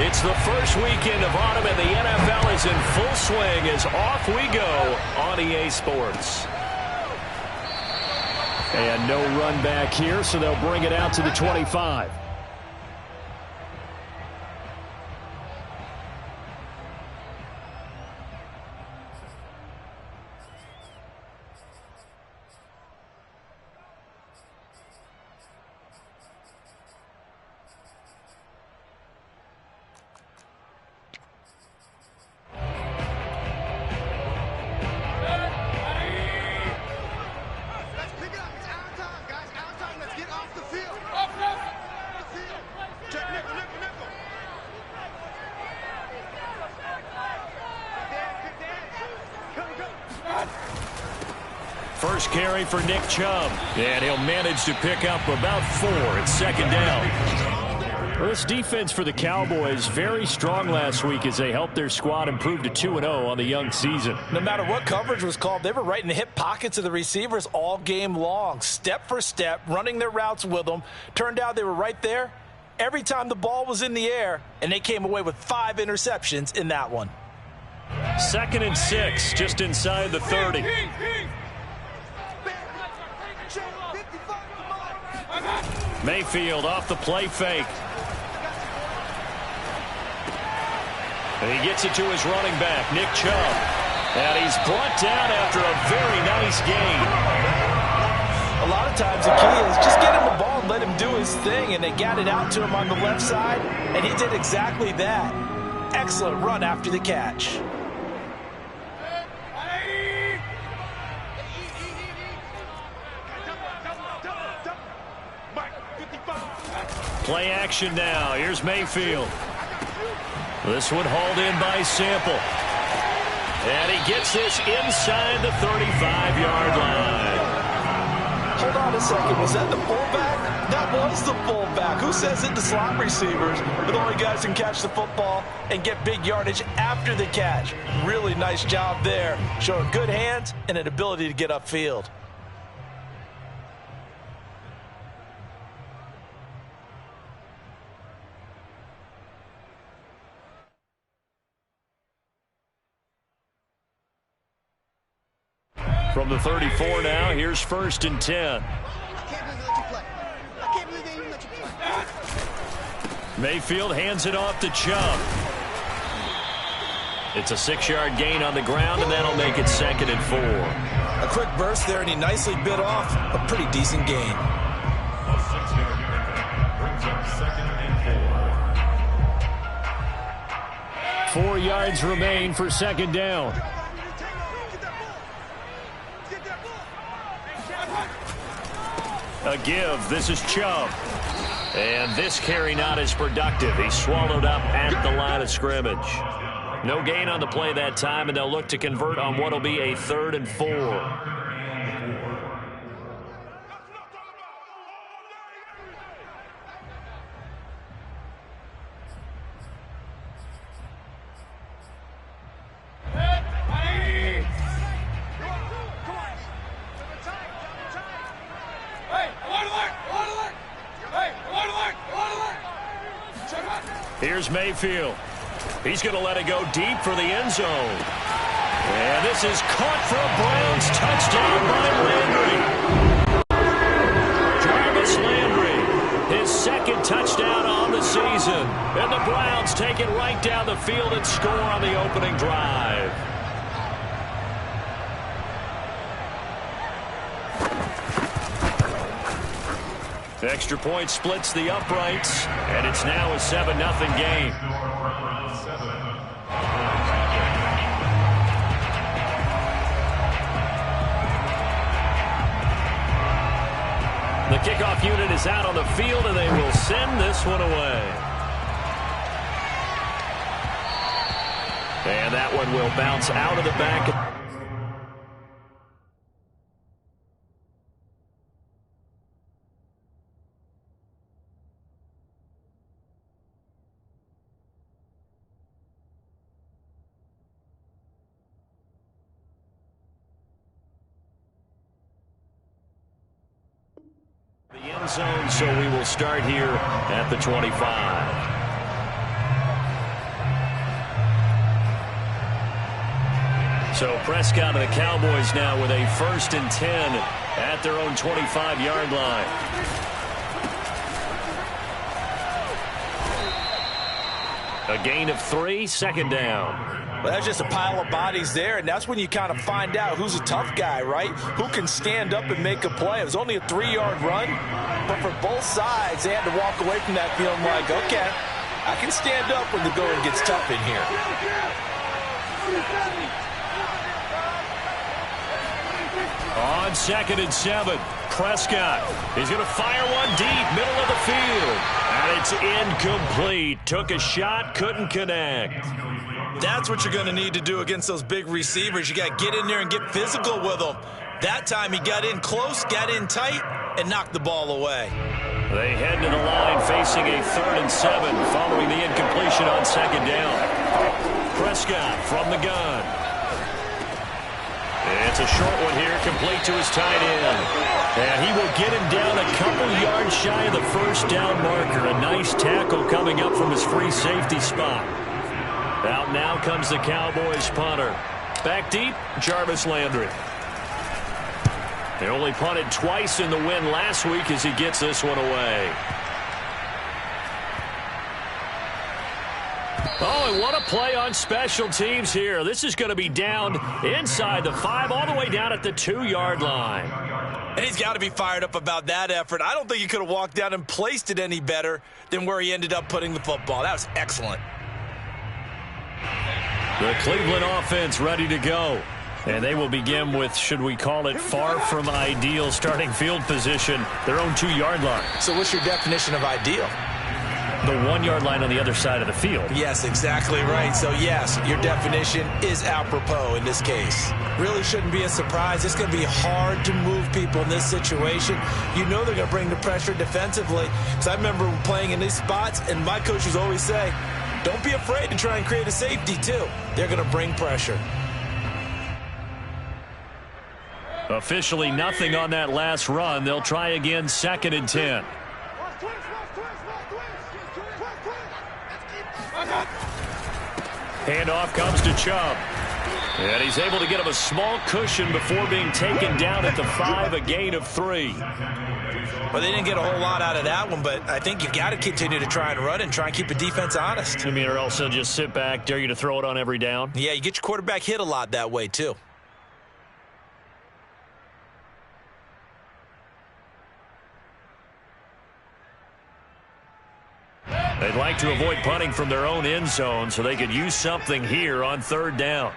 It's the first weekend of autumn, and the NFL is in full swing as off we go on EA Sports. And no run back here, so they'll bring it out to the 25. First carry for Nick Chubb, and he'll manage to pick up about 4 at second down. Well, this defense for the Cowboys very strong last week as they helped their squad improve to 2-0 on the young season. No matter what coverage was called, they were right in the hip pockets of the receivers all game long, step for step, running their routes with them. Turned out they were right there every time the ball was in the air, and they came away with 5 interceptions in that one. 2nd and 6, just inside the 30. Mayfield off the play fake. And he gets it to his running back, Nick Chubb. And he's brought down after a very nice gain. A lot of times the key is just get him the ball and let him do his thing, and they got it out to him on the left side, and he did exactly that. Excellent run after the catch. Play action now. Here's Mayfield. This one hauled in by Sample. And he gets this inside the 35-yard line. Hold on a second. Was that the fullback? That was the fullback. Who says it? The slot receivers are the only guys who can catch the football and get big yardage after the catch. Really nice job there. Showing good hands and an ability to get upfield. From the 34 now, here's 1st and 10. Mayfield hands it off to Chubb. It's a 6-yard gain on the ground, and that'll make it 2nd and 4. A quick burst there, and he nicely bit off a pretty decent gain. A 6-yard gain brings up 2nd and 4. 4 yards remain for 2nd down. A give. This is Chubb. And this carry not as productive. He's swallowed up at the line of scrimmage. No gain on the play that time, and they'll look to convert on what will be a 3rd and 4. Here's Mayfield. He's going to let it go deep for the end zone. And this is caught for a Browns touchdown by Landry. Jarvis Landry, his 2nd touchdown on the season. And the Browns take it right down the field and score on the opening drive. The extra point splits the uprights, and it's now a 7-0 game. The kickoff unit is out on the field, and they will send this one away. And that one will bounce out of the back. The end zone, so we will start here at the 25. So Prescott and the Cowboys now with a 1st and 10 at their own 25-yard line. A gain of 3, 2nd down. Well, that's just a pile of bodies there, and that's when you kind of find out who's a tough guy, right? Who can stand up and make a play. It was only a 3-yard run, but for both sides, they had to walk away from that feeling like, okay, I can stand up when the going gets tough in here. On 2nd and 7, Prescott. He's going to fire one deep, middle of the field. And it's incomplete. Took a shot, couldn't connect. That's what you're going to need to do against those big receivers. You got to get in there and get physical with them. That time he got in close, got in tight, and knocked the ball away. They head to the line facing a 3rd and 7 following the incompletion on 2nd down. Prescott from the gun. It's a short one here, complete to his tight end. And he will get him down a couple yards shy of the 1st down marker. A nice tackle coming up from his free safety spot. Out now comes the Cowboys punter. Back deep, Jarvis Landry. They only punted twice in the win last week as he gets this one away. Oh, and what a play on special teams here. This is going to be down inside the 5, all the way down at the 2-yard line. And he's got to be fired up about that effort. I don't think he could have walked down and placed it any better than where he ended up putting the football. That was excellent. The Cleveland offense ready to go. And they will begin with, should we call it, far from ideal starting field position, their own 2-yard line. So what's your definition of ideal? The 1-yard line on the other side of the field. Yes, exactly right. So, yes, your definition is apropos in this case. Really shouldn't be a surprise. It's going to be hard to move people in this situation. You know they're going to bring the pressure defensively. Because I remember playing in these spots, and my coaches always say, don't be afraid to try and create a safety, too. They're going to bring pressure. Officially nothing on that last run. They'll try again, 2nd and 10. Handoff comes to Chubb. And he's able to get him a small cushion before being taken down at the 5, a gain of 3. Well, they didn't get a whole lot out of that one, but I think you've got to continue to try and run and try and keep the defense honest. I mean, or else they'll just sit back, dare you to throw it on every down. Yeah, you get your quarterback hit a lot that way, too. They'd like to avoid punting from their own end zone so they could use something here on 3rd down.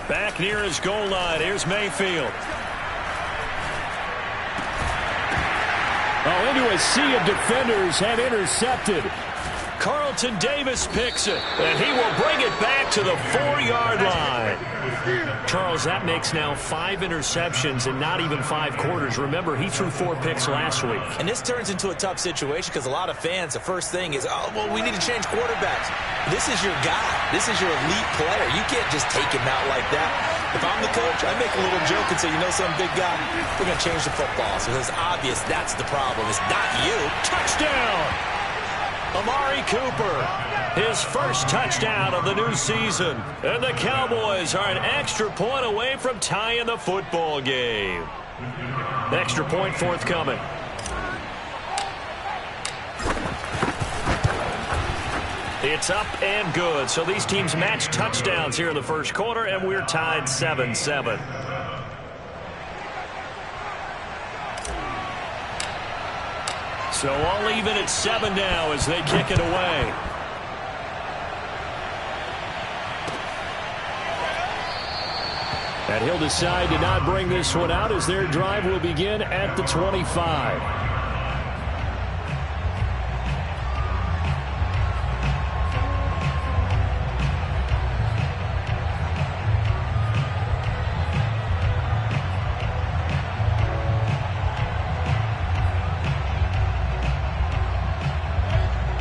Back near his goal line, here's Mayfield. Oh, into a sea of defenders have intercepted. Carlton Davis picks it, and he will bring it back to the 4-yard line. Charles, that makes now 5 interceptions in not even 5 quarters. Remember, he threw 4 picks last week. And this turns into a tough situation because a lot of fans, the first thing is, oh, well, we need to change quarterbacks. This is your guy. This is your elite player. You can't just take him out like that. If I'm the coach, I make a little joke and say, you know, some big guy, we're going to change the football. So it's obvious that's the problem. It's not you. Touchdown! Amari Cooper, his first touchdown of the new season. And the Cowboys are an extra point away from tying the football game. Extra point forthcoming. It's up and good. So these teams match touchdowns here in the first quarter, and we're tied 7-7. So all even at 7 now as they kick it away. And he'll decide to not bring this one out as their drive will begin at the 25.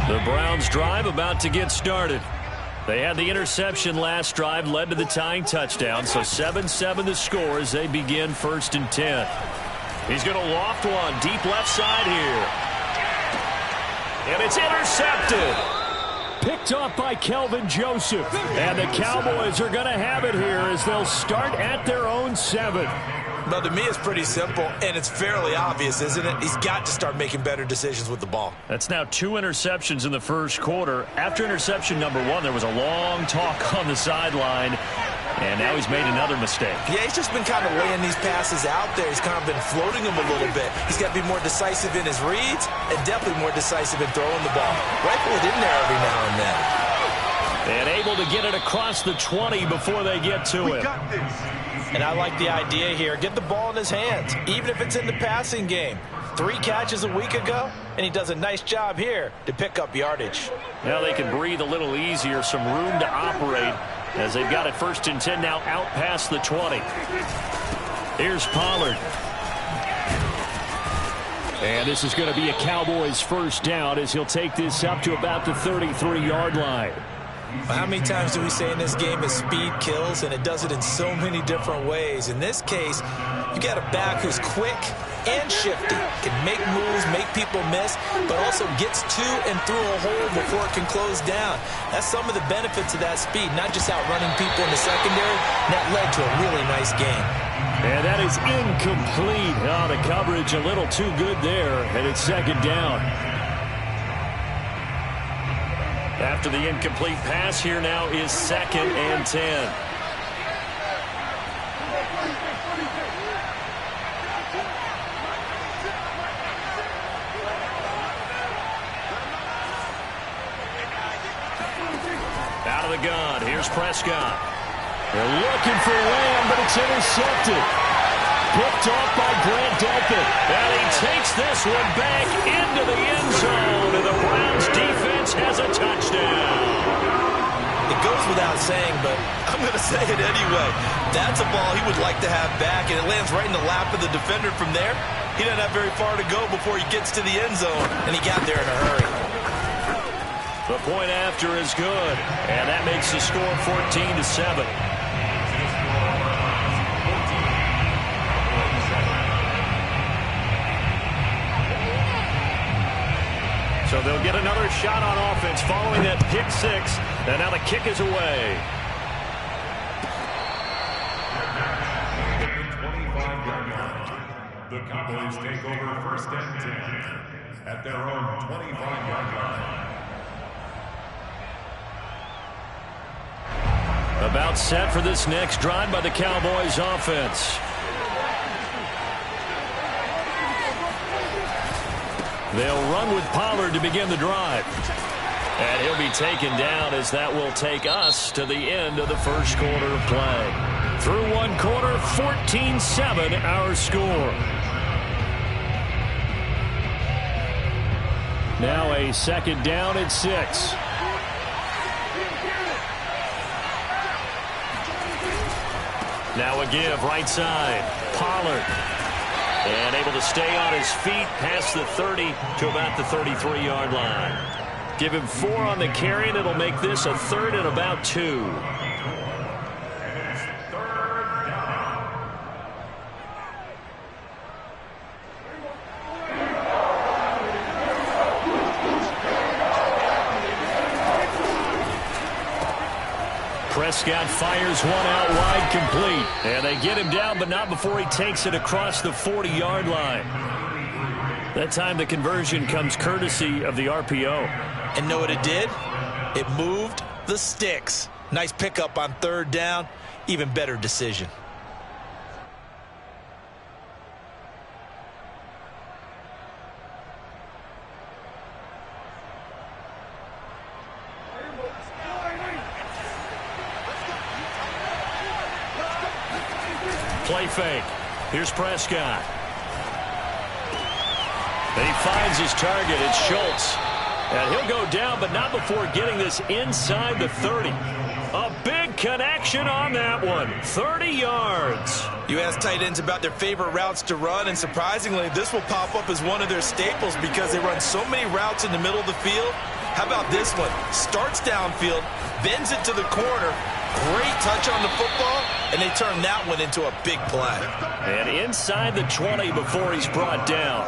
The Browns drive about to get started. They had the interception last drive, led to the tying touchdown, so 7-7 the score as they begin 1st and 10. He's going to loft one deep left side here. And it's intercepted. Picked off by Kelvin Joseph. And the Cowboys are going to have it here as they'll start at their own 7. But to me, it's pretty simple, and it's fairly obvious, isn't it? He's got to start making better decisions with the ball. That's now 2 interceptions in the first quarter. After interception number 1, there was a long talk on the sideline, and now he's made another mistake. Yeah, he's just been kind of laying these passes out there. He's kind of been floating them a little bit. He's got to be more decisive in his reads and definitely more decisive in throwing the ball. Rifle it in there every now and then. And able to get it across the 20 before they get to it. And I like the idea here. Get the ball in his hands, even if it's in the passing game. 3 catches a week ago, and he does a nice job here to pick up yardage. Now they can breathe a little easier, some room to operate as they've got it 1st and 10 now out past the 20. Here's Pollard. And this is going to be a Cowboys first down as he'll take this up to about the 33-yard line. How many times do we say in this game that speed kills, and it does it in so many different ways? In this case, you got a back who's quick and shifty, can make moves, make people miss, but also gets to and through a hole before it can close down. That's some of the benefits of that speed, not just outrunning people in the secondary. That led to a really nice game. And that is incomplete. Oh, the coverage a little too good there, and it's 2nd down. After the incomplete pass, here now is 2nd and 10. Out of the gun, here's Prescott. They're looking for Lamb, but it's intercepted. Picked off by Grant Delpit. And he takes this one back into the end zone. And the Browns defense has a touchdown. It goes without saying, but I'm going to say it anyway. That's a ball he would like to have back, and it lands right in the lap of the defender from there. He doesn't have very far to go before he gets to the end zone, and he got there in a hurry. The point after is good, and that makes the score 14-7. So they'll get another shot on offense following that pick 6. And now the kick is away. The Cowboys take over 1st and 10 at their own 25-yard line. About set for this next drive by the Cowboys offense. They'll run with Pollard to begin the drive. And he'll be taken down as that will take us to the end of the first quarter of play. Through 1 quarter, 14-7 our score. Now a 2nd down and 6. Now a give right side. Pollard. And able to stay on his feet past the 30 to about the 33-yard line. Give him 4 on the carry, and it'll make this a 3rd and about 2. Prescott fires one out wide, complete. And they get him down, but not before he takes it across the 40-yard line. That time the conversion comes courtesy of the RPO. And know what it did? It moved the sticks. Nice pickup on 3rd down. Even better decision. Play fake. Here's Prescott. And he finds his target. It's Schultz. And he'll go down, but not before getting this inside the 30. A big connection on that one. 30 yards. You ask tight ends about their favorite routes to run, and surprisingly, this will pop up as one of their staples because they run so many routes in the middle of the field. How about this one? Starts downfield, bends it to the corner. Great touch on the football, and they turn that one into a big play. And inside the 20 before he's brought down.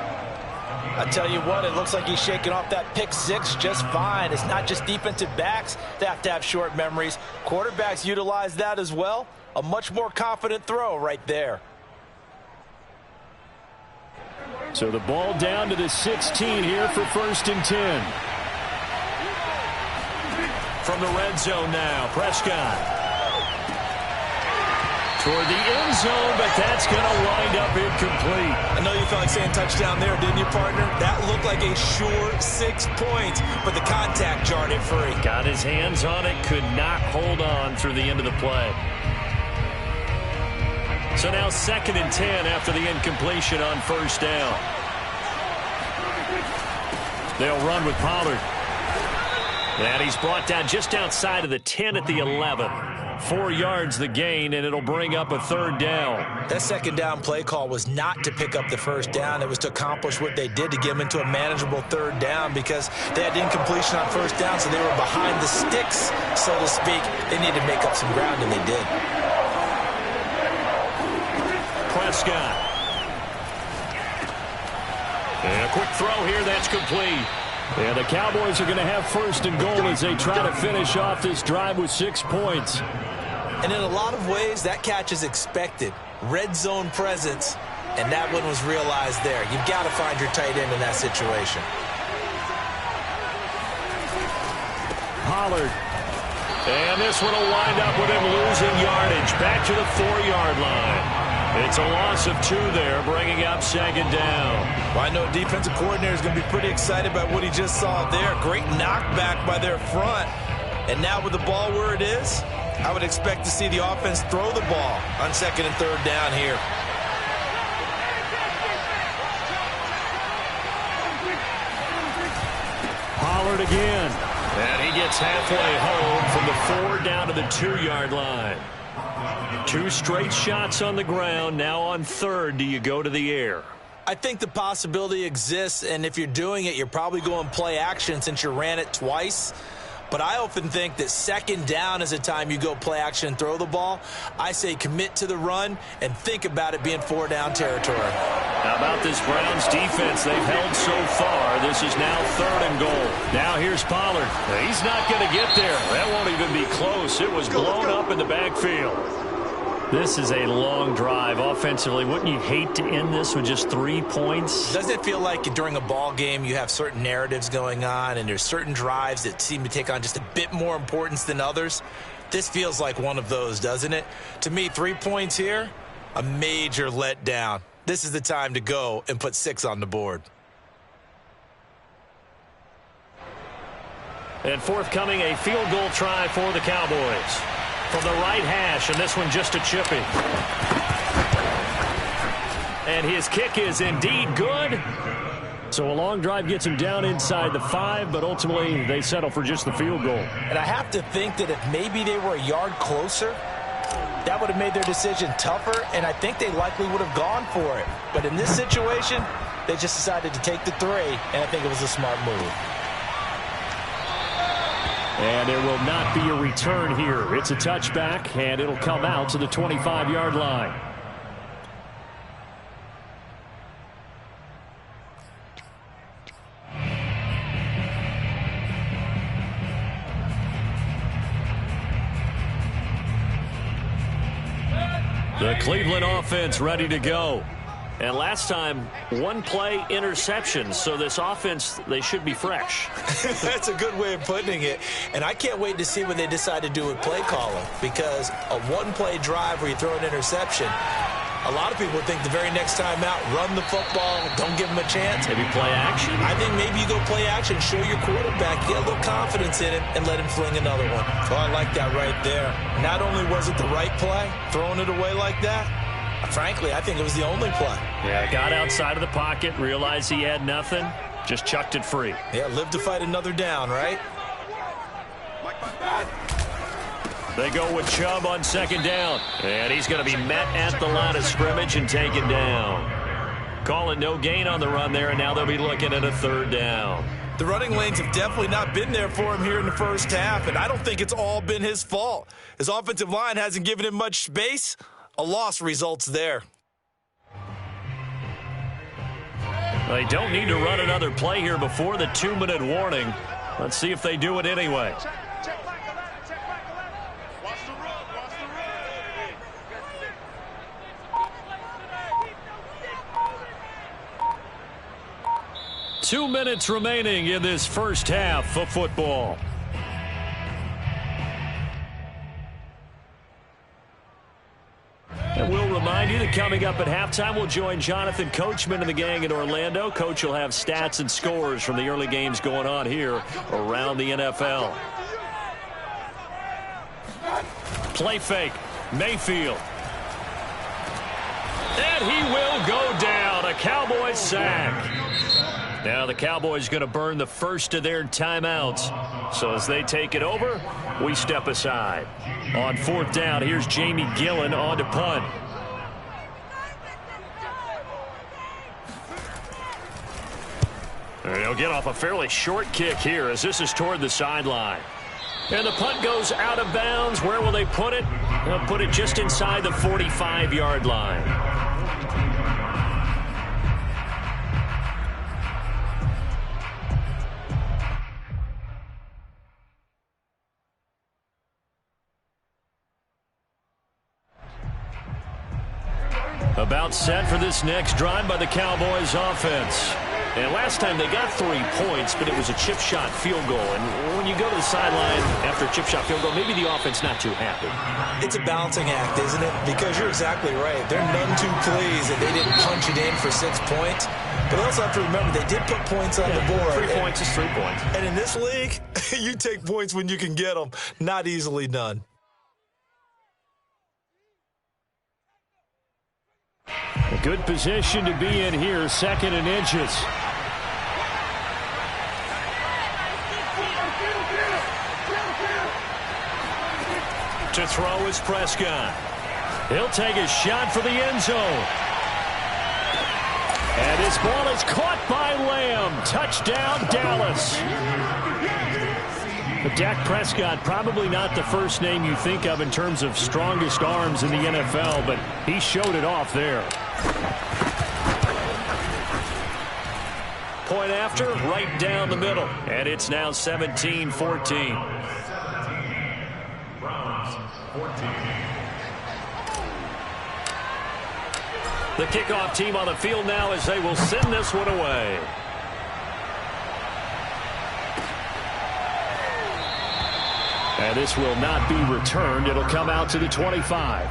I tell you what, it looks like he's shaking off that pick six just fine. It's not just defensive backs that have to have short memories. Quarterbacks utilize that as well. A much more confident throw right there. So the ball down to the 16 here for 1st and 10. From the red zone now, Prescott. Toward the end zone, but that's going to wind up incomplete. I know you felt like saying touchdown there, didn't you, partner? That looked like a sure 6 points, but the contact jarred it free. Got his hands on it, could not hold on through the end of the play. So now 2nd and 10 after the incompletion on 1st down. They'll run with Pollard. And he's brought down just outside of the 10 at the 11. 4 yards the gain, and it'll bring up a 3rd down. That 2nd down play call was not to pick up the 1st down. It was to accomplish what they did to get them into a manageable 3rd down because they had incompletion on 1st down, so they were behind the sticks, so to speak. They needed to make up some ground, and they did. Prescott. And a quick throw here, that's complete. And the Cowboys are going to have 1st and goal as they try to finish off this drive with 6 points. And in a lot of ways, that catch is expected. Red zone presence, and that one was realized there. You've got to find your tight end in that situation. Pollard. And this one will wind up with him losing yardage. Back to the 4-yard line. It's a loss of 2 there, bringing up 2nd down. Well, I know a defensive coordinator is going to be pretty excited about what he just saw there. Great knockback by their front. And now with the ball where it is, I would expect to see the offense throw the ball on 2nd and 3rd down here. Pollard again. And he gets halfway home from the 4 down to the 2-yard line. 2 straight shots on the ground. Now on 3rd, do you go to the air? I think the possibility exists, and if you're doing it, you're probably going play action since you ran it twice. But I often think that 2nd down is a time you go play action and throw the ball. I say commit to the run and think about it being 4 down territory. How about this Browns defense they've held so far? This is now 3rd and goal. Now here's Pollard. He's not going to get there. That won't even be close. It was blown up in the backfield. This is a long drive offensively. Wouldn't you hate to end this with just 3 points? Doesn't it feel like during a ball game you have certain narratives going on and there's certain drives that seem to take on just a bit more importance than others? This feels like one of those, doesn't it? To me, 3 points here, a major letdown. This is the time to go and put 6 on the board. And forthcoming, a field goal try for the Cowboys. From the right hash, and this one just a chippy. And his kick is indeed good. So a long drive gets him down inside the 5, but ultimately they settle for just the field goal. And I have to think that if maybe they were a yard closer, that would have made their decision tougher, and I think they likely would have gone for it. But in this situation, they just decided to take the 3, and I think it was a smart move. And there will not be a return here. It's a touchback, and it'll come out to the 25-yard line. The Cleveland offense ready to go. And last time, 1 play interception. So this offense, they should be fresh. That's a good way of putting it. And I can't wait to see what they decide to do with play calling. Because a 1-play drive where you throw an interception, a lot of people think the very next time out, run the football, don't give them a chance. Maybe play action? I think maybe you go play action, show your quarterback, get a little confidence in him, and let him fling another one. Oh, I like that right there. Not only was it the right play, throwing it away like that, frankly, I think it was the only play. Yeah, got outside of the pocket, realized he had nothing, just chucked it free. Yeah, live to fight another down, right? They go with Chubb on 2nd down. And he's going to be met at the line of scrimmage and taken down. Calling no gain on the run there, and now they'll be looking at a 3rd down. The running lanes have definitely not been there for him here in the first half, and I don't think it's all been his fault. His offensive line hasn't given him much space. A loss results there. They don't need to run another play here before the 2-minute warning. Let's see if they do it anyway. Check back on that. Check back on that. Watch the run. Watch the run. 2 minutes remaining in this first half of football. And we'll remind you that coming up at halftime, we'll join Jonathan Coachman and the gang in Orlando. Coach will have stats and scores from the early games going on here around the NFL. Play fake. Mayfield. And he will go down. A Cowboys sack. Now the Cowboys going to burn the first of their timeouts. So as they take it over, we step aside. On 4th down, here's Jamie Gillen on to punt. They'll get off a fairly short kick here as this is toward the sideline. And the punt goes out of bounds. Where will they put it? They'll put it just inside the 45-yard line. About set for this next drive by the Cowboys offense. And last time they got 3 points, but it was a chip shot field goal. And when you go to the sideline after a chip shot field goal, maybe the offense not too happy. It's a balancing act, isn't it? Because you're exactly right. They're none too pleased that they didn't punch it in for 6 points. But they also have to remember they did put points on the board. 3 points is 3 points. And in this league, you take points when you can get them. Not easily done. A good position to be in here, 2nd and inches. To throw is Prescott. He'll take a shot for the end zone. And his ball is caught by Lamb. Touchdown, Dallas. But Dak Prescott, probably not the first name you think of in terms of strongest arms in the NFL, but he showed it off there. Point after, right down the middle. And it's now 17-14. Browns, 14. The kickoff team on the field now as they will send this one away. And this will not be returned. It'll come out to the 25.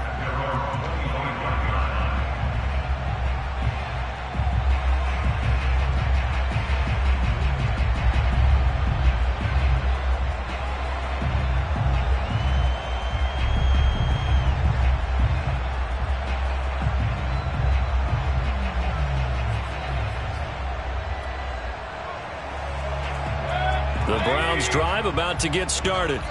The Browns drive about to get started.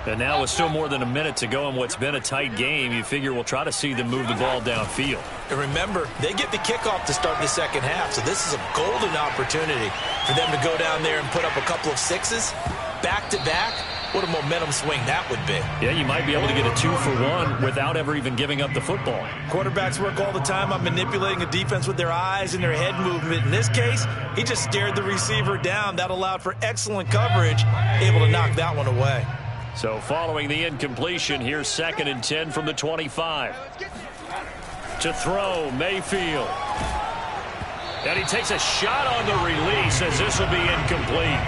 And now with still more than a minute to go in what's been a tight game, you figure we'll try to see them move the ball downfield. And remember, they get the kickoff to start the second half, so this is a golden opportunity for them to go down there and put up a couple of sixes back-to-back. What a momentum swing that would be. Yeah, you might be able to get a 2-for-1 without ever even giving up the football. Quarterbacks work all the time on manipulating a defense with their eyes and their head movement. In this case, he just stared the receiver down. That allowed for excellent coverage, able to knock that one away. So following the incompletion, here's 2nd and 10 from the 25. To throw, Mayfield. And he takes a shot on the release as this will be incomplete.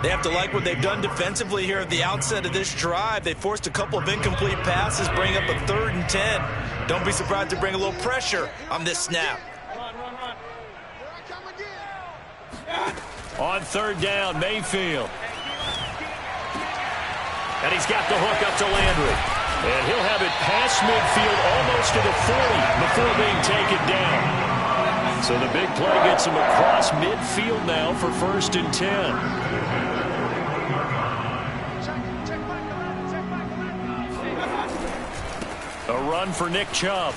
They have to like what they've done defensively here at the outset of this drive. They forced a couple of incomplete passes, bring up a 3rd and 10. Don't be surprised to bring a little pressure on this snap. On 3rd down, Mayfield. And he's got the hook up to Landry. And he'll have it past midfield almost to the 40 before being taken down. So the big play gets him across midfield now for 1st and 10. A run for Nick Chubb.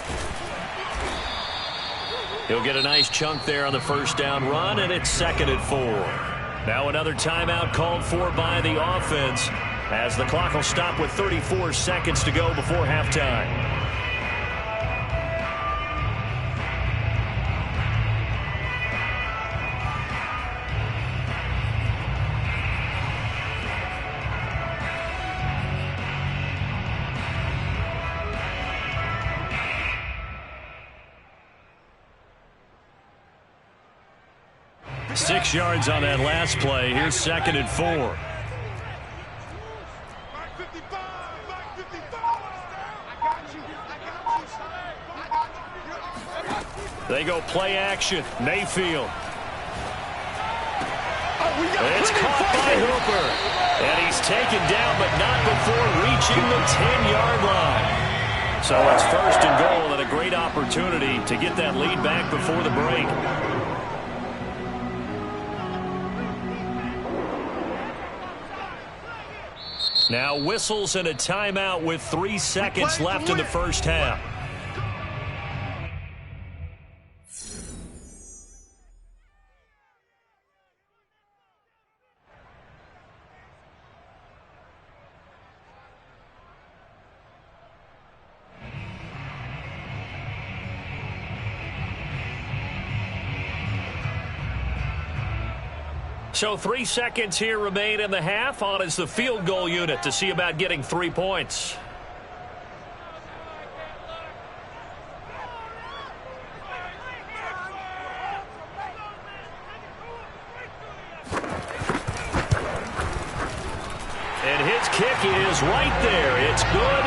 He'll get a nice chunk there on the 1st down run, and it's 2nd and 4. Now another timeout called for by the offense, as the clock will stop with 34 seconds to go before halftime. 6 yards on that last play. Here's 2nd and 4. They go play action. Mayfield. It's caught by Hooper. And he's taken down, but not before reaching the 10-yard line. So it's 1st and goal and a great opportunity to get that lead back before the break. Now whistles and a timeout with 3 seconds left in the first half. So 3 seconds here remain in the half. On is the field goal unit to see about getting 3 points. And his kick is right there. It's good,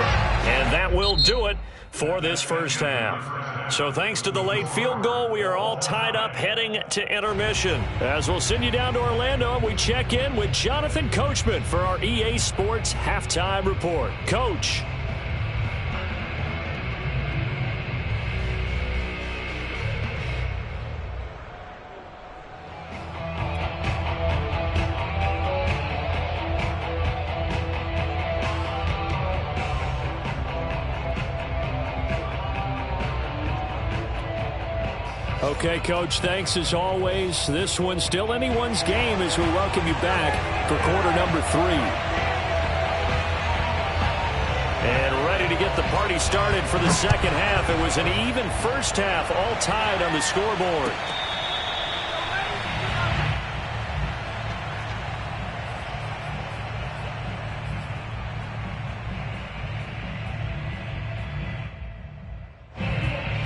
and that will do it for this first half. So thanks to the late field goal, we are all tied up heading to intermission. As we'll send you down to Orlando, and we check in with Jonathan Coachman for our EA Sports Halftime Report. Coach. Okay, Coach, thanks as always. This one's still anyone's game as we welcome you back for quarter number 3. And ready to get the party started for the second half. It was an even first half, all tied on the scoreboard.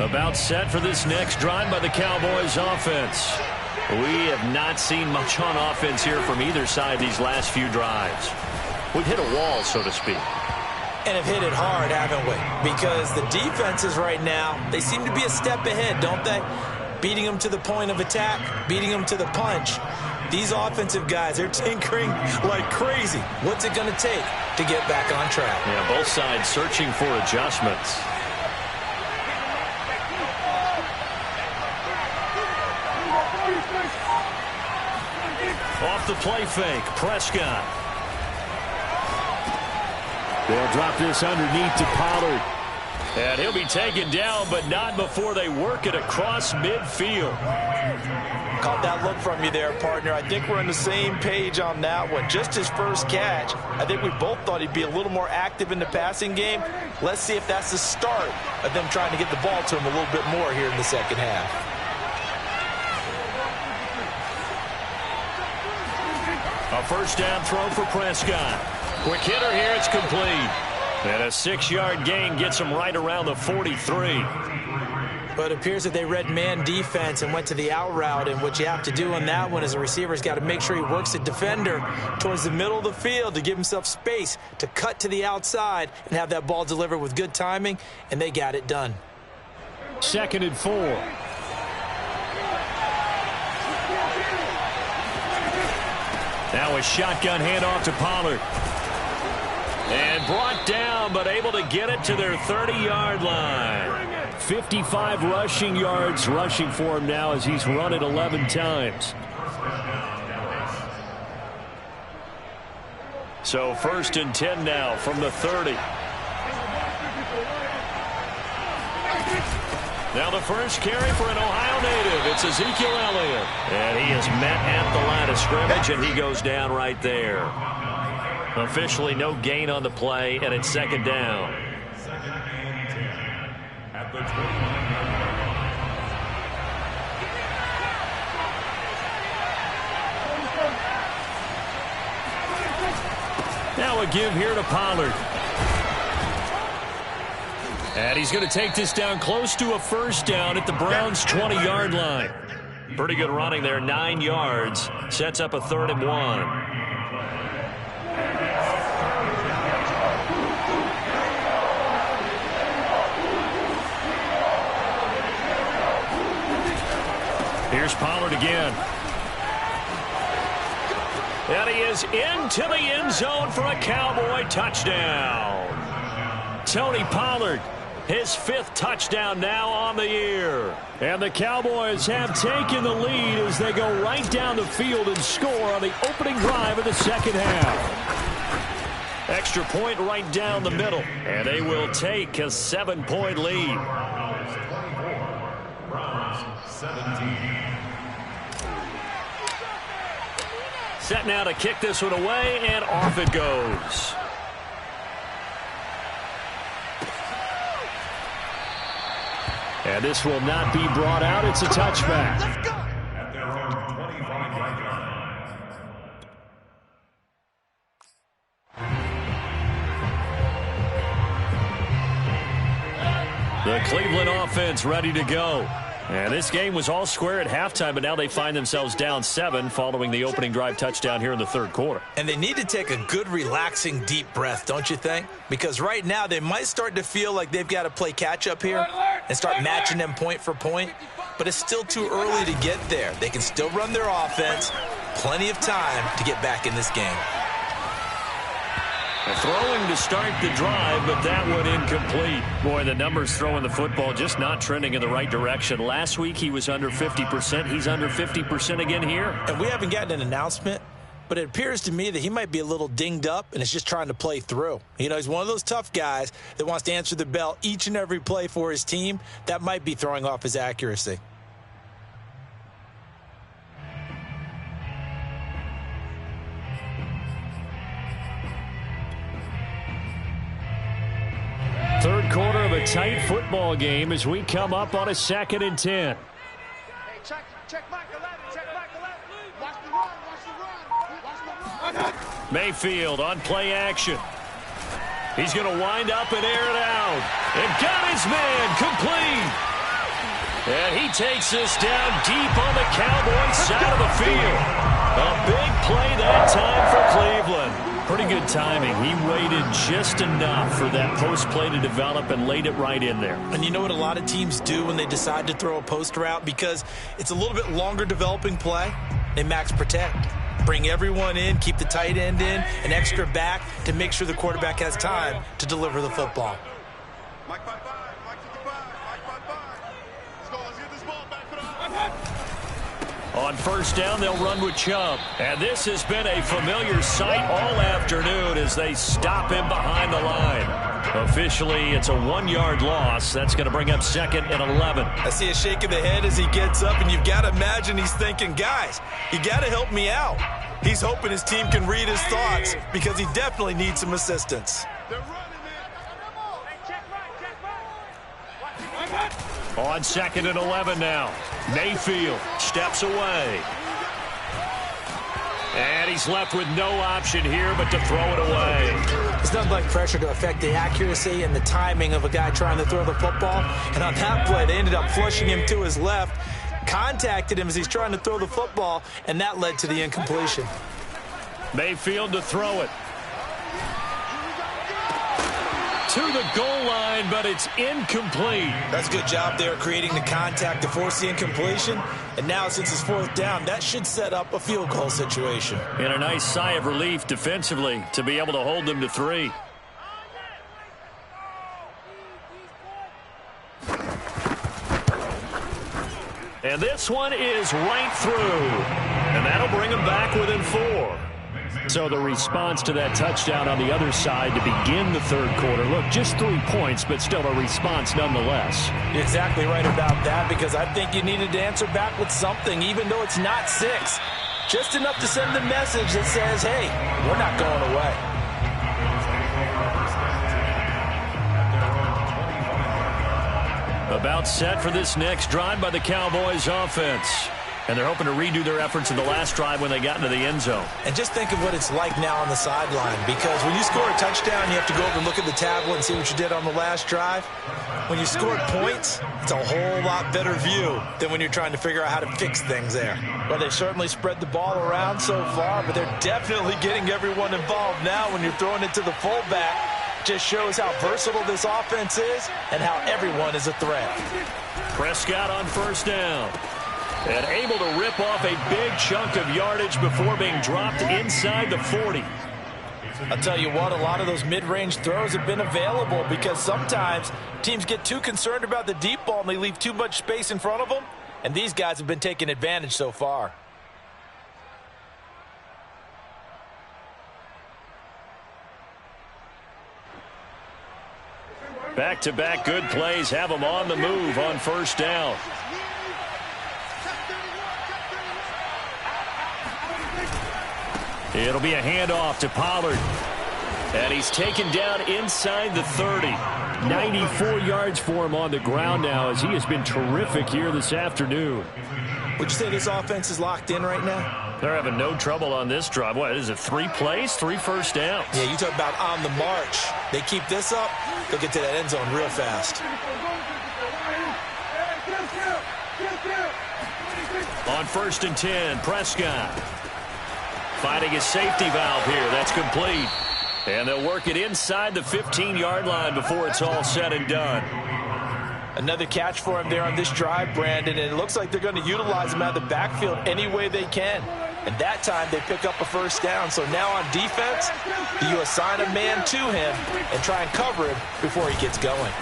About set for this next drive by the Cowboys offense. We have not seen much on offense here from either side these last few drives. We've hit a wall, so to speak. And have hit it hard, haven't we? Because the defenses right now, they seem to be a step ahead, don't they? Beating them to the point of attack, beating them to the punch. These offensive guys, they're tinkering like crazy. What's it going to take to get back on track? Yeah, both sides searching for adjustments. Off the play fake, Prescott. They'll drop this underneath to Pollard. And he'll be taken down, but not before they work it across midfield. Caught that look from you there, partner. I think we're on the same page on that one. Just his first catch. I think we both thought he'd be a little more active in the passing game. Let's see if that's the start of them trying to get the ball to him a little bit more here in the second half. A first down throw for Prescott. Quick hitter here, it's complete. And a 6-yard gain gets him right around the 43. But it appears that they read man defense and went to the out route. And what you have to do on that one is the receiver's got to make sure he works the defender towards the middle of the field to give himself space to cut to the outside and have that ball delivered with good timing. And they got it done. 2nd and 4. Now a shotgun handoff to Pollard. And brought down, but able to get it to their 30-yard line. 55 rushing yards rushing for him now as he's run it 11 times. So 1st and 10 now from the 30. Now the first carry for an Ohio native. It's Ezekiel Elliott. And he is met at the line of scrimmage, and he goes down right there. Officially no gain on the play, and it's 2nd down. At the 29. Now a give here to Pollard. And he's going to take this down close to a first down at the Browns' 20-yard line. Pretty good running there, 9 yards. Sets up a 3rd and 1. Here's Pollard again. And he is into the end zone for a Cowboy touchdown. Tony Pollard, his 5th touchdown now on the year. And the Cowboys have taken the lead as they go right down the field and score on the opening drive of the second half. Extra point right down the middle. And they will take a 7-point lead. 17. Set now to kick this one away, and off it goes. And this will not be brought out. It's a touchback. At their own 25-yard line. The Cleveland offense ready to go. And this game was all square at halftime, but now they find themselves down 7 following the opening drive touchdown here in the 3rd quarter. And they need to take a good, relaxing, deep breath, don't you think? Because right now they might start to feel like they've got to play catch-up here and start matching them point for point. But it's still too early to get there. They can still run their offense. Plenty of time to get back in this game. Throwing to start the drive, but that one incomplete. Boy, the numbers throwing the football just not trending in the right direction. Last week he was under 50%. He's under 50% again here. And we haven't gotten an announcement, but it appears to me that he might be a little dinged up and is just trying to play through. You know, he's one of those tough guys that wants to answer the bell each and every play for his team. That might be throwing off his accuracy. Third quarter of a tight football game as we come up on a 2nd and 10. Hey, check back 11, check back 11. Watch the run, watch the run. Mayfield on play action. He's going to wind up and air it out. And got his man complete. And he takes this down deep on the Cowboys side of the field. A big play that time for Cleveland. Pretty good timing. He waited just enough for that post play to develop and laid it right in there. And you know what a lot of teams do when they decide to throw a post route? Because it's a little bit longer developing play. They max protect. Bring everyone in, keep the tight end in, an extra back to make sure the quarterback has time to deliver the football. Mike 5-5, Mike 55, Mike 5-5. Let's get this ball back for the On first down, they'll run with Chubb. And this has been a familiar sight all afternoon as they stop him behind the line. Officially, it's a 1-yard loss. That's going to bring up 2nd and 11. I see a shake of the head as he gets up, and you've got to imagine he's thinking, guys, you got to help me out. He's hoping his team can read his thoughts because he definitely needs some assistance. They're running, man. Hey, check right. On 2nd and 11 now. Mayfield steps away. And he's left with no option here but to throw it away. It's nothing like pressure to affect the accuracy and the timing of a guy trying to throw the football. And on that play, they ended up flushing him to his left, contacted him as he's trying to throw the football, and that led to the incompletion. Mayfield to throw it. To the goal line, but it's incomplete. That's a good job there creating the contact to force the incompletion. And now since it's 4th down, that should set up a field goal situation. And a nice sigh of relief defensively to be able to hold them to 3. And this one is right through. And that'll bring them back within 4. So the response to that touchdown on the other side to begin the 3rd quarter. Look, just 3 points, but still a response nonetheless. You're exactly right about that, because I think you needed to answer back with something, even though it's not 6. Just enough to send the message that says, hey, we're not going away. About set for this next drive by the Cowboys offense. And they're hoping to redo their efforts in the last drive when they got into the end zone. And just think of what it's like now on the sideline, because when you score a touchdown, you have to go over and look at the tablet and see what you did on the last drive. When you scored points, it's a whole lot better view than when you're trying to figure out how to fix things there. Well, they certainly spread the ball around so far, but they're definitely getting everyone involved now when you're throwing it to the fullback. Just shows how versatile this offense is and how everyone is a threat. Prescott on first down. And able to rip off a big chunk of yardage before being dropped inside the 40. I'll tell you what, a lot of those mid-range throws have been available because sometimes teams get too concerned about the deep ball and they leave too much space in front of them, and these guys have been taking advantage so far. Back-to-back good plays have them on the move on first down. It'll be a handoff to Pollard. And he's taken down inside the 30. 94 yards for him on the ground now as he has been terrific here this afternoon. Would you say this offense is locked in right now? They're having no trouble on this drive. What is it, 3 plays, 3 first downs? Yeah, you talk about on the march. They keep this up, they'll get to that end zone real fast. On first and 10, Prescott. Finding his safety valve here. That's complete. And they'll work it inside the 15-yard line before it's all said and done. Another catch for him there on this drive, Brandon, and it looks like they're going to utilize him out of the backfield any way they can. And that time they pick up a first down. So now on defense, you assign a man to him and try and cover him before he gets going.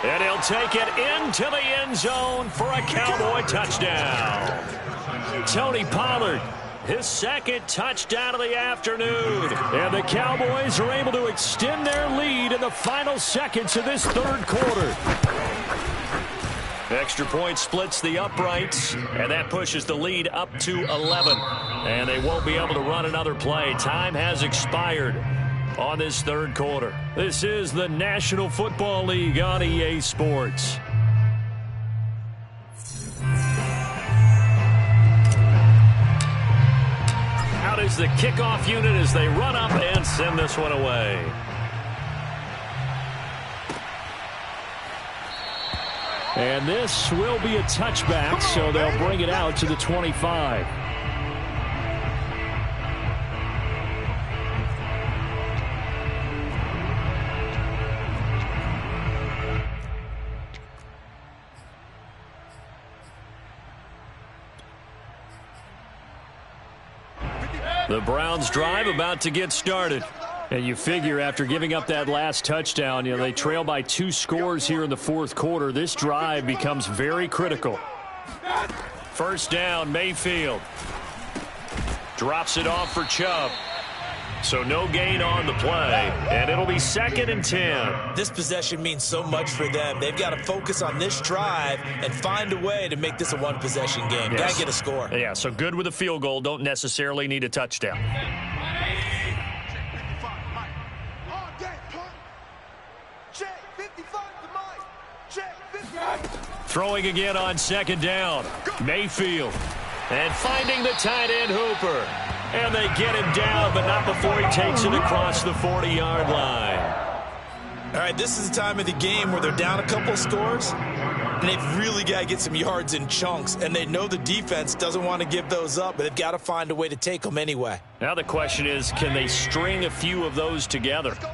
And he'll take it into the end zone for a Cowboy touchdown. Tony Pollard, his second touchdown of the afternoon. And the Cowboys are able to extend their lead in the final seconds of this third quarter. Extra point splits the uprights, and that pushes the lead up to 11. And they won't be able to run another play. Time has expired on this third quarter. This is the National Football League on EA Sports. Out is the kickoff unit as they run up and send this one away. And this will be a touchback, so they'll bring it out to the 25. The Browns drive about to get started. And you figure after giving up that last touchdown, they trail by 2 scores here in the fourth quarter. This drive becomes very critical. First down, Mayfield. Drops it off for Chubb. So no gain on the play, and it'll be 2nd and 10. This possession means so much for them. They've got to focus on this drive and find a way to make this a one-possession game. Yes. Got to get a score. Yeah, so good with a field goal. Don't necessarily need a touchdown. Throwing again on 2nd down. Mayfield. And finding the tight end Hooper. And they get him down, but not before he takes it across the 40-yard line. All right, this is the time of the game where they're down a couple of scores, and they've really got to get some yards in chunks, and they know the defense doesn't want to give those up, but they've got to find a way to take them anyway. Now the question is, can they string a few of those together? Hey,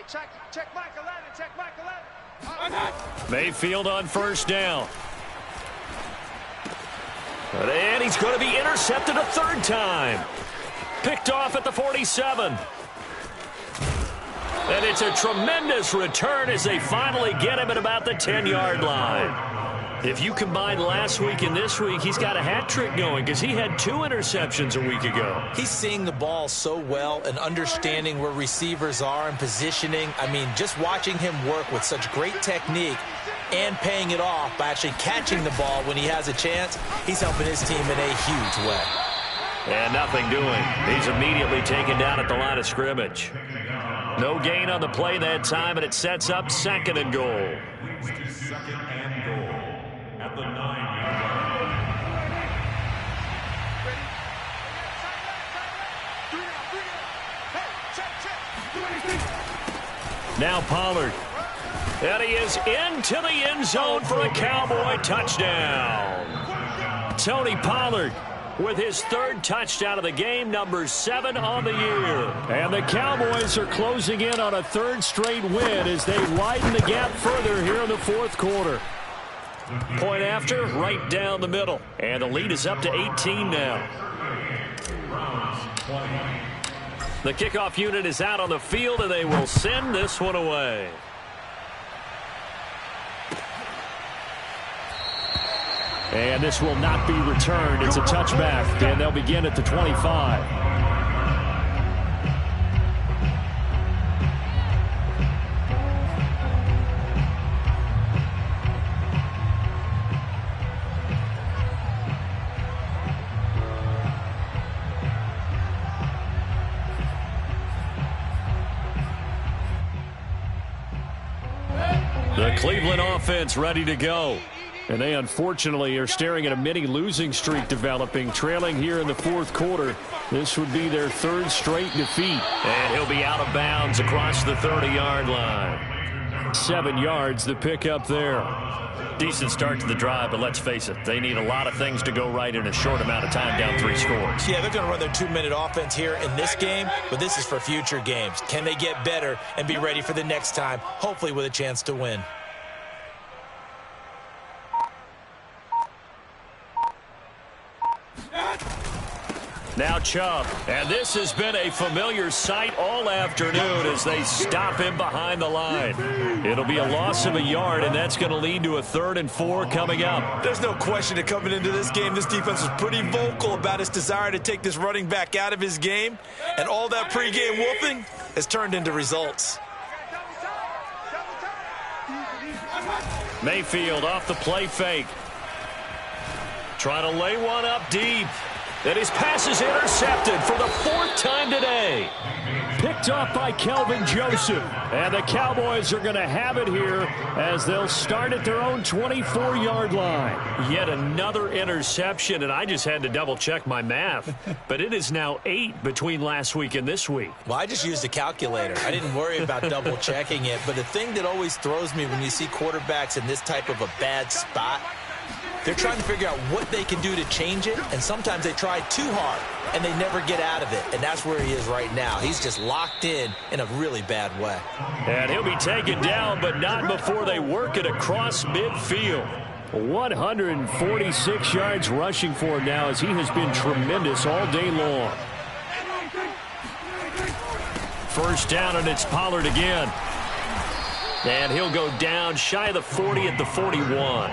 check Mike 11, check Mike 11. Mayfield on first down. And he's going to be intercepted a 3rd time. Picked off at the 47. And it's a tremendous return as they finally get him at about the 10-yard line. If you combine last week and this week, he's got a hat trick going because he had 2 interceptions a week ago. He's seeing the ball so well and understanding where receivers are and positioning. I mean, just watching him work with such great technique and paying it off by actually catching the ball when he has a chance, he's helping his team in a huge way. And nothing doing. He's immediately taken down at the line of scrimmage. No gain on the play that time, and it sets up 2nd and goal. 2nd and goal. at the 9-yard line. Now Pollard. And he is into the end zone for a Cowboy touchdown. Tony Pollard with his third touchdown of the game, number 7 on the year. And the Cowboys are closing in on a third straight win as they widen the gap further here in the fourth quarter. Point after, right down the middle. And the lead is up to 18 now. The kickoff unit is out on the field, and they will send this one away. And this will not be returned. It's a touchback, and they'll begin at the 25. The Cleveland offense ready to go. And they unfortunately are staring at a mini losing streak developing, trailing here in the fourth quarter. This would be their third straight defeat. And he'll be out of bounds across the 30-yard line. 7 yards the pickup there. Decent start to the drive, but let's face it, they need a lot of things to go right in a short amount of time, down 3 scores. Yeah, they're going to run their 2-minute offense here in this game, but this is for future games. Can they get better and be ready for the next time, hopefully with a chance to win? Now Chubb, and this has been a familiar sight all afternoon as they stop him behind the line. It'll be a loss of a yard, and that's going to lead to a 3rd and 4 coming up. There's no question that coming into this game, this defense was pretty vocal about its desire to take this running back out of his game, and all that pregame whooping has turned into results. Mayfield off the play fake. Trying to lay one up deep. And his pass is intercepted for the 4th time today. Picked off by Kelvin Joseph. And the Cowboys are going to have it here as they'll start at their own 24-yard line. Yet another interception, and I just had to double-check my math. But it is now 8 between last week and this week. Well, I just used a calculator. I didn't worry about double-checking it. But the thing that always throws me when you see quarterbacks in this type of a bad spot, they're trying to figure out what they can do to change it, and sometimes they try too hard, and they never get out of it, and that's where he is right now. He's just locked in a really bad way. And he'll be taken down, but not before they work it across midfield. 146 yards rushing for him now as he has been tremendous all day long. First down, and it's Pollard again. And he'll go down shy of the 40 at the 41.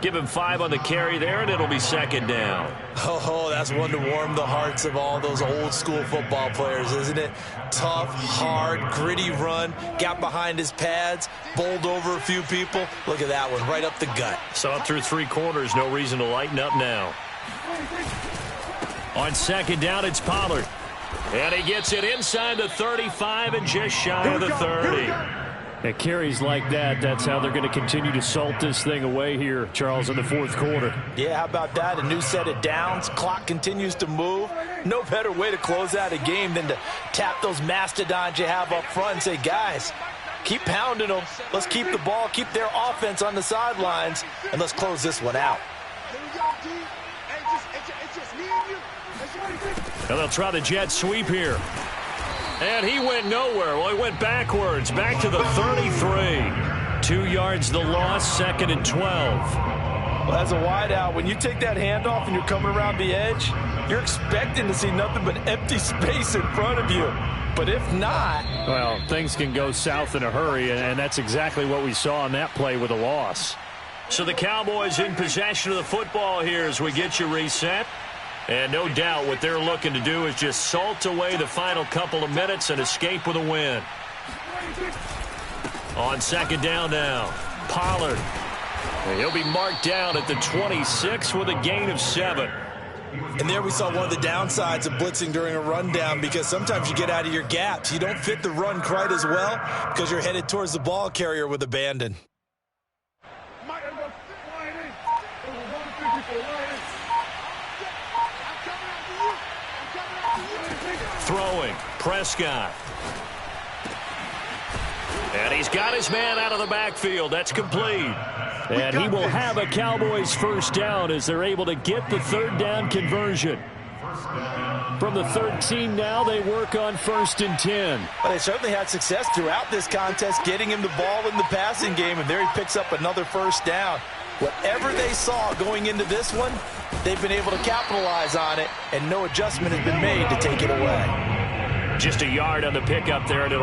Give him 5 on the carry there, and it'll be 2nd down. Oh, that's one to warm the hearts of all those old-school football players, isn't it? Tough, hard, gritty run, got behind his pads, bowled over a few people. Look at that one, right up the gut. Saw it through 3 quarters, no reason to lighten up now. On 2nd down, it's Pollard. And he gets it inside the 35 and just shy of the 30. At carries like that, that's how they're going to continue to salt this thing away here, Charles, in the fourth quarter. Yeah, how about that? A new set of downs. Clock continues to move. No better way to close out a game than to tap those mastodons you have up front and say, guys, keep pounding them. Let's keep the ball, keep their offense on the sidelines, and let's close this one out. And they'll try the jet sweep here. And he went nowhere. Well, he went backwards, back to the 33. 2 yards the loss, 2nd and 12. Well, as a wideout, when you take that handoff and you're coming around the edge, you're expecting to see nothing but empty space in front of you. But if not... Well, things can go south in a hurry, and that's exactly what we saw on that play with a loss. So the Cowboys in possession of the football here as we get you reset. And no doubt what they're looking to do is just salt away the final couple of minutes and escape with a win. On 2nd down now, Pollard. And he'll be marked down at the 26 with a gain of 7. And there we saw one of the downsides of blitzing during a rundown, because sometimes you get out of your gaps. You don't fit the run quite as well because you're headed towards the ball carrier with abandon. Throwing, Prescott. And he's got his man out of the backfield. That's complete. And he will have a Cowboys first down as they're able to get the third down conversion. From the 13 now, they work on 1st and 10. Well, they certainly had success throughout this contest, getting him the ball in the passing game, and there he picks up another first down. Whatever they saw going into this one, they've been able to capitalize on it, and no adjustment has been made to take it away. Just a yard on the pickup there, and it'll